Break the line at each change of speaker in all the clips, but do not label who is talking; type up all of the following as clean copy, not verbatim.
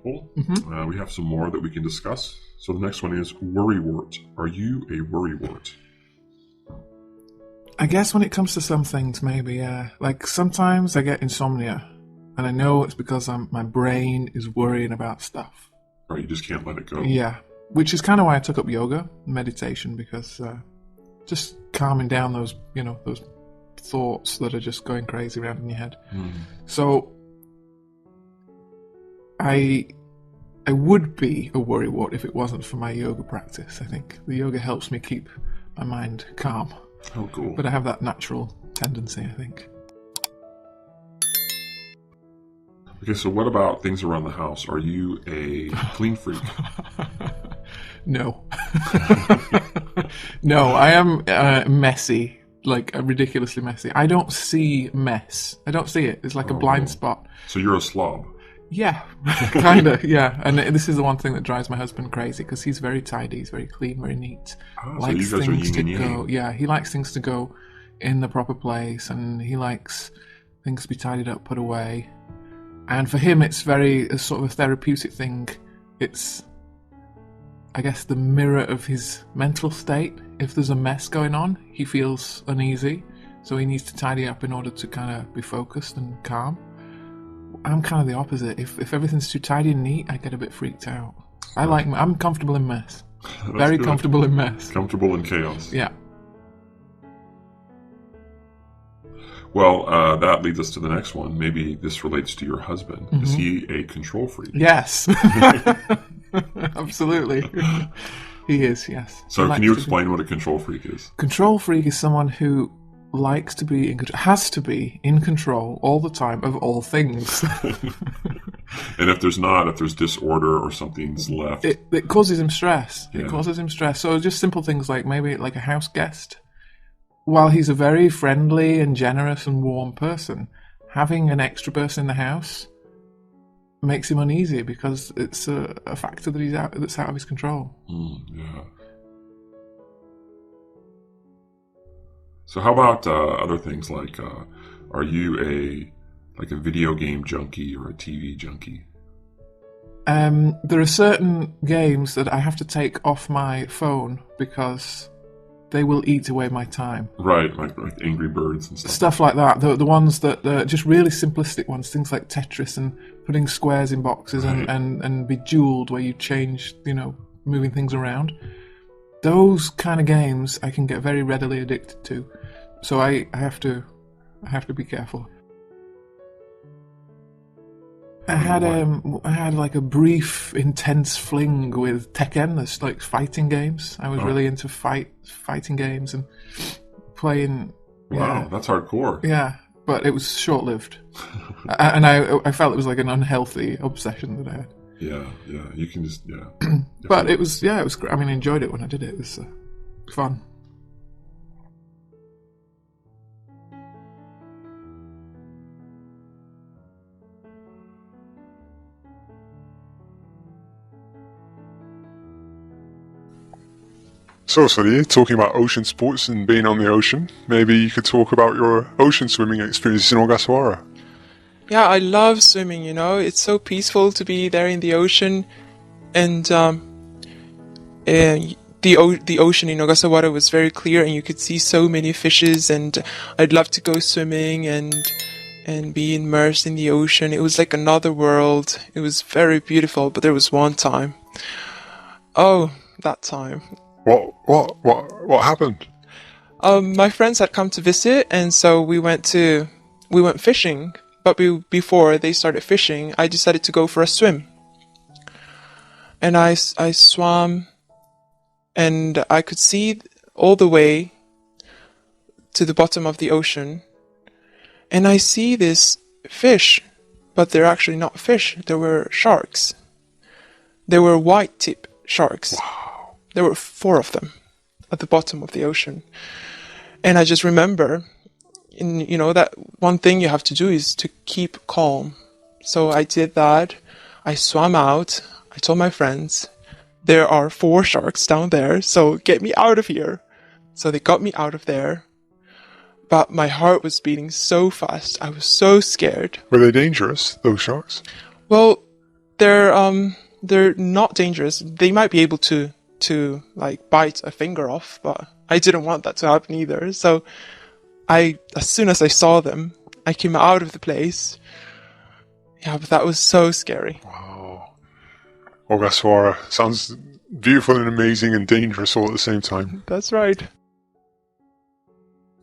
helpful.
Mm-hmm.
We have some more that we can discuss. So the next one is worrywart. Are you a worrywart?
I guess when it comes to some things, maybe, yeah. Like, sometimes I get insomnia, and I know it's because my brain is worrying about stuff.
Or you just can't let it go.
Yeah, which is kind of why I took up yoga, meditation, because just calming down those thoughts that are just going crazy around in your head. So I would be a worrywart if it wasn't for my yoga practice. I think the yoga helps me keep my mind calm.
Oh, cool.
But I have that natural tendency, I think.
Okay, so what about things around the house? Are you a clean freak?
No. No, I am messy, like ridiculously messy. I don't see mess. I don't see it. It's like a blind spot.
So you're a slob?
Yeah, kind of, yeah. And this is the one thing that drives my husband crazy, because he's very tidy, he's very clean, very neat.
So you guys are yin and yang.
Yeah, he likes things to go in the proper place, and he likes things to be tidied up, put away. And for him, it's a sort of a therapeutic thing. It's, I guess, the mirror of his mental state. If there's a mess going on, he feels uneasy, so he needs to tidy up in order to kind of be focused and calm. I'm kind of the opposite. If everything's too tidy and neat, I get a bit freaked out. I'm comfortable in mess. Very good. Comfortable in mess.
Comfortable in chaos.
Yeah.
Well, that leads us to the next one. Maybe this relates to your husband. Mm-hmm. Is he a control freak?
Yes. Absolutely. He is, yes.
So can you explain what a control freak is?
Control freak is someone who likes to be has to be in control all the time of all things.
And if there's disorder or something's left,
it causes him stress.
Yeah.
It causes him stress. So just simple things like maybe like a house guest. While he's a very friendly and generous and warm person, having an extra person in the house makes him uneasy because it's a factor that's out of his control.
Yeah. So how about other things like, are you a video game junkie or a TV junkie?
There are certain games that I have to take off my phone because they will eat away my time.
Right, like Angry Birds and stuff.
Stuff like that. The ones that are just really simplistic ones, things like Tetris and putting squares in boxes, right, and Bejeweled, where you change, moving things around. Those kind of games I can get very readily addicted to, so I have to be careful. I had like a brief, intense fling with Tekken. There's like fighting games. I was really into fighting games and playing.
Wow, that's hardcore.
Yeah, but it was short-lived, and I felt it was like an unhealthy obsession that I had.
Yeah, you can just
But it was great. I mean, I enjoyed it when I did it. It was fun.
So, Sonny, talking about ocean sports and being on the ocean, maybe you could talk about your ocean swimming experiences in Ogasawara.
Yeah, I love swimming, It's so peaceful to be there in the ocean. And the ocean in Ogasawara was very clear, and you could see so many fishes, and I'd love to go swimming and be immersed in the ocean. It was like another world. It was very beautiful, but there was one time. Oh, that time.
What happened?
My friends had come to visit, and so we went fishing. But before they started fishing, I decided to go for a swim. And I swam, and I could see all the way to the bottom of the ocean. And I see this fish, but they're actually not fish. They were sharks. They were white tip sharks.
Wow.
There were 4 of them at the bottom of the ocean. And I just remember, that one thing you have to do is to keep calm. So I did that. I swam out. I told my friends, there are 4 sharks down there, so get me out of here. So they got me out of there. But my heart was beating so fast. I was so scared.
Were they dangerous, those sharks?
Well, they're not dangerous. They might be able to like bite a finger off, but I didn't want that to happen either. So as soon as I saw them, I came out of the place. Yeah, but that was so scary.
Wow. Ogasawara sounds beautiful and amazing and dangerous all at the same time.
That's right.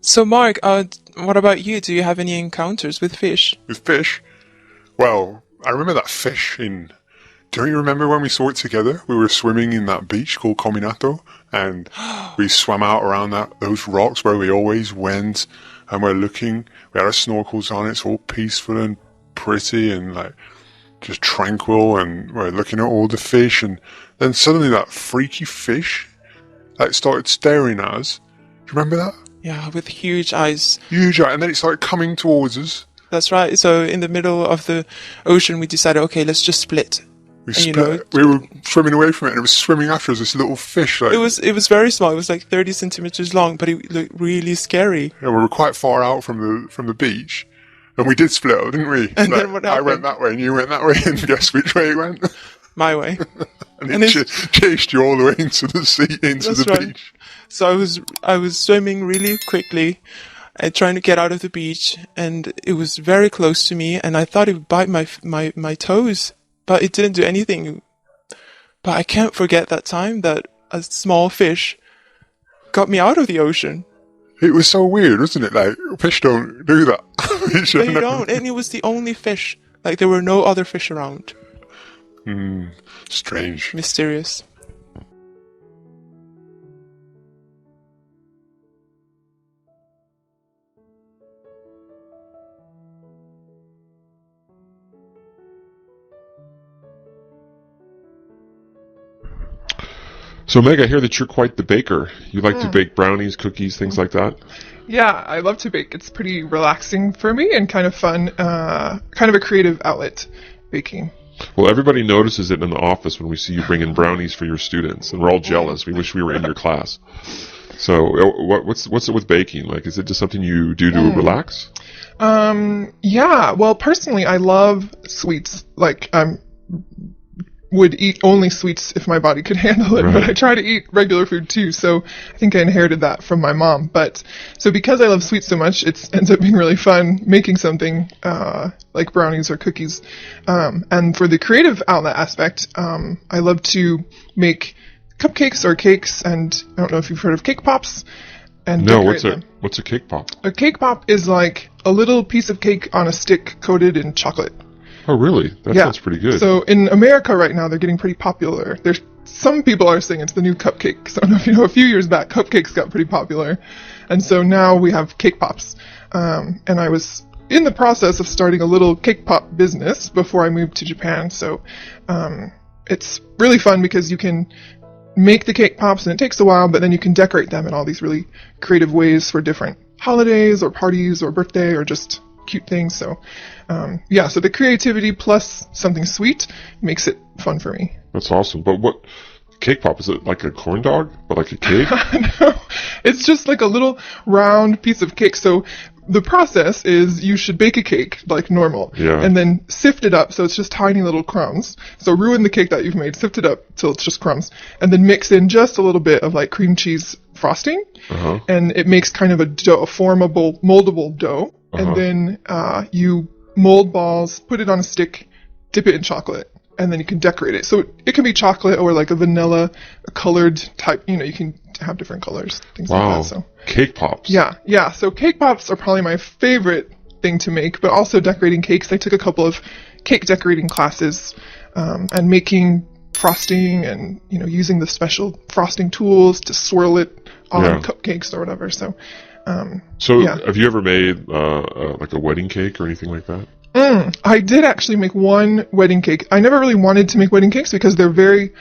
So Mark, what about you? Do you have any encounters with fish?
With fish? Well, I remember that fish in... Don't you remember when we saw it together? We were swimming in that beach called Kominato, and we swam out around those rocks where we always went, and we're looking, we had our snorkels on, it's all peaceful and pretty and like just tranquil, and we're looking at all the fish, and then suddenly that freaky fish like started staring at us. Do you remember that?
Yeah, with huge eyes.
Huge eye, and then it started coming towards us.
That's right. So in the middle of the ocean, we decided, okay, let's just split.
We split. We were swimming away from it, and it was swimming after us. This little fish. Like,
it was very small. It was like 30 centimeters long, but it looked really scary.
Yeah, we were quite far out from the beach, and we did split up, didn't we?
And then what happened?
I went that way, and you went that way, and guess which way it went?
My way.
and it chased you all the way into the sea, into the beach.
So I was swimming really quickly, trying to get out of the beach, and it was very close to me, and I thought it would bite my toes, but it didn't do anything. But I can't forget that time that a small fish got me out of the ocean.
It was so weird, wasn't it? Like, fish don't do that.
They don't, and it was the only fish. Like, there were no other fish around.
Strange.
Mysterious.
So Meg, I hear that you're quite the baker. You like to bake brownies, cookies, things like that?
Yeah, I love to bake. It's pretty relaxing for me and kind of fun, kind of a creative outlet, baking.
Well, everybody notices it in the office when we see you bring in brownies for your students, and we're all jealous. We wish we were in your class. So what's it with baking? Like, is it just something you do to relax?
Yeah, well, personally, I love sweets. Like, would eat only sweets if my body could handle it, but I try to eat regular food too, so I think I inherited that from my mom. But, so because I love sweets so much, it ends up being really fun making something, like brownies or cookies. And for the creative outlet aspect, I love to make cupcakes or cakes, and I don't know if you've heard of cake pops. And
no, what's a cake pop?
A cake pop is like a little piece of cake on a stick coated in chocolate.
Oh, really? That sounds pretty good.
So in America right now, they're getting pretty popular. Some people are saying it's the new cupcake. So I don't know if you know, a few years back, cupcakes got pretty popular. And so now we have cake pops. And I was in the process of starting a little cake pop business before I moved to Japan. So it's really fun because you can make the cake pops, and it takes a while, but then you can decorate them in all these really creative ways for different holidays or parties or birthday or just cute things. So so the creativity plus something sweet makes it fun for me.
That's awesome. But what cake pop, is it like a corn dog but like a cake?
No, it's just like a little round piece of cake. So the process is you should bake a cake like normal, and then sift it up so it's just tiny little crumbs. So ruin the cake that you've made, sift it up till it's just crumbs, and then mix in just a little bit of like cream cheese frosting, and it makes kind of a formable, moldable dough. And then you mold balls, put it on a stick, dip it in chocolate, and then you can decorate it. So it can be chocolate or like a vanilla, a colored type. You know, you can have different colors, things like that. So
cake pops.
Yeah. So cake pops are probably my favorite thing to make, but also decorating cakes. I took a couple of cake decorating classes, and making frosting and, using the special frosting tools to swirl it on cupcakes or whatever. So have you ever made like a wedding cake or anything like that? I did actually make one wedding cake. I never really wanted to make wedding cakes because they're very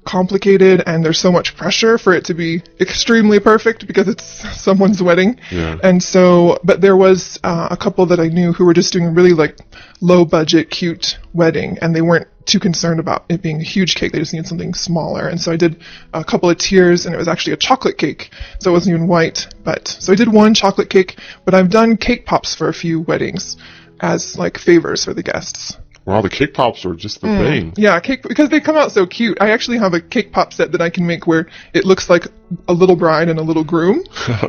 complicated and there's so much pressure for it to be extremely perfect because it's someone's wedding. And so, but there was a couple that I knew who were just doing a really like low budget, cute wedding, and they weren't too concerned about it being a huge cake. They just needed something smaller. And so I did a couple of tiers, and it was actually a chocolate cake, so it wasn't even white. So I did one chocolate cake, but I've done cake pops for a few weddings as like favors for the guests.
Wow, the cake pops are just the thing.
Yeah, cake, because they come out so cute. I actually have a cake pop set that I can make where it looks like a little bride and a little groom,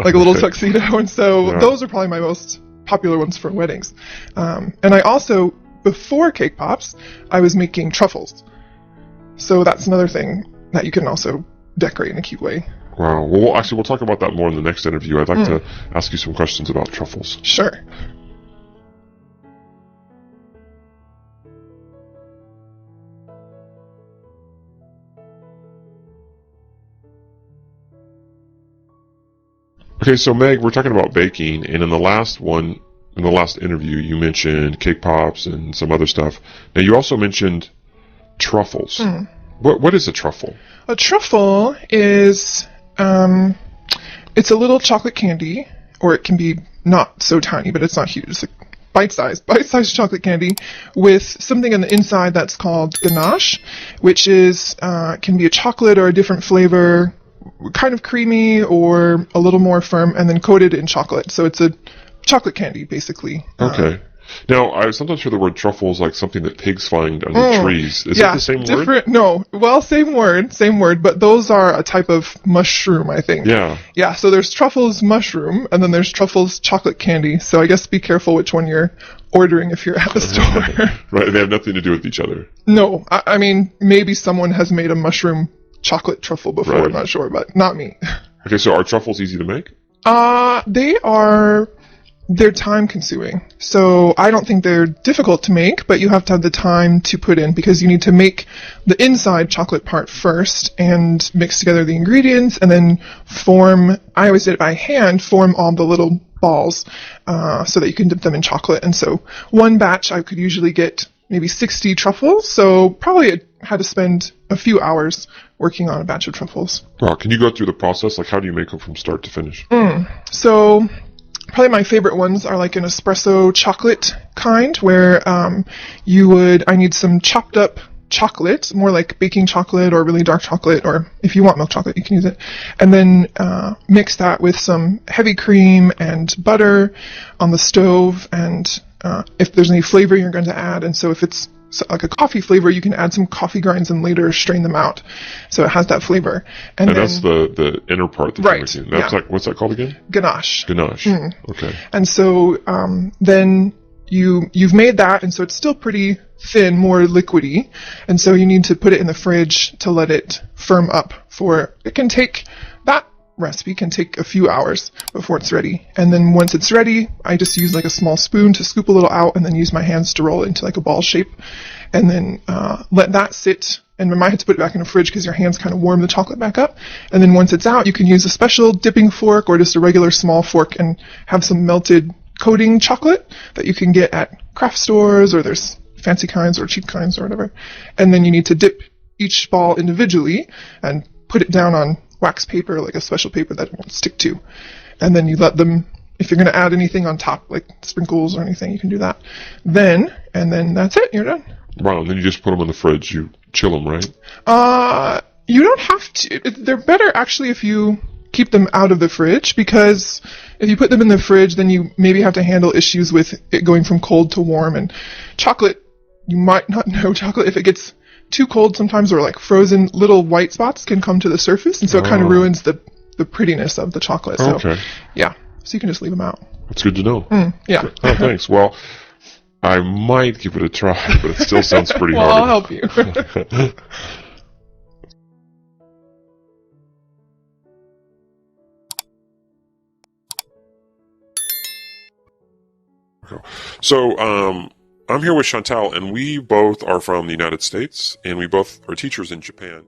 like a little tuxedo. And so those are probably my most popular ones for weddings. And I also, before cake pops, I was making truffles. So that's another thing that you can also decorate in a cute way.
Wow. Well, actually, we'll talk about that more in the next interview. I'd like to ask you some questions about truffles.
Sure.
Okay, so Meg, we're talking about baking, and in the last interview, you mentioned cake pops and some other stuff. Now, you also mentioned truffles. What is a truffle?
A truffle is, it's a little chocolate candy, or it can be not so tiny, but it's not huge. It's like bite-sized chocolate candy with something on the inside that's called ganache, which is, can be a chocolate or a different flavor, kind of creamy or a little more firm, and then coated in chocolate. So it's a chocolate candy, basically.
Okay. Now, I sometimes hear the word truffles like something that pigs find under trees. Is it the same word?
No. Well, same word, but those are a type of mushroom, I think.
Yeah.
Yeah, so there's truffles mushroom, and then there's truffles chocolate candy. So I guess be careful which one you're ordering if you're at the store.
Right, they have nothing to do with each other.
No, I mean, maybe someone has made a mushroom chocolate truffle before,
Right.
I'm not sure, but not me.
Okay, so are truffles easy to make?
They're time consuming. So I don't think they're difficult to make, but you have to have the time to put in because you need to make the inside chocolate part first and mix together the ingredients and then I always did it by hand, form all the little balls, so that you can dip them in chocolate. And so one batch I could usually get maybe 60 truffles. So probably I had to spend a few hours working on a batch of truffles.
Wow, can you go through the process? Like, how do you make them from start to finish?
So probably my favorite ones are like an espresso chocolate kind where I need some chopped up chocolate, more like baking chocolate or really dark chocolate, or if you want milk chocolate, you can use it. And then mix that with some heavy cream and butter on the stove, and if there's any flavor you're going to add. And so if it's like a coffee flavor, you can add some coffee grinds and later strain them out, so it has that flavor. And then,
that's the inner part that you're making. That's like, what's that called again?
Ganache.
Ganache. Okay.
And so then you've made that, and so it's still pretty thin, more liquidy, and so you need to put it in the fridge to let it firm up. That recipe can take a few hours before it's ready. And then once it's ready, I just use like a small spoon to scoop a little out and then use my hands to roll it into like a ball shape. And then let that sit. And I might have to put it back in the fridge because your hands kind of warm the chocolate back up. And then once it's out, you can use a special dipping fork or just a regular small fork and have some melted coating chocolate that you can get at craft stores, or there's fancy kinds or cheap kinds or whatever. And then you need to dip each ball individually and put it down on wax paper, like a special paper that it won't stick to. And then you let them, if you're going to add anything on top, like sprinkles or anything, you can do that. And then that's it, you're done.
Wow, and then you just put them in the fridge. You chill them, right?
You don't have to. They're better actually if you keep them out of the fridge, because if you put them in the fridge, then you maybe have to handle issues with it going from cold to warm. And chocolate, you might not know chocolate, if it gets too cold sometimes, or like frozen, little white spots can come to the surface, and so it kind of ruins the prettiness of the chocolate. So,
okay.
Yeah, so you can just leave them out.
That's good to know.
Yeah.
Oh, thanks. Well, I might give it a try, but it still sounds pretty
well,
hard.
I'll help you.
So, I'm here with Chantal, and we both are from the United States, and we both are teachers in Japan.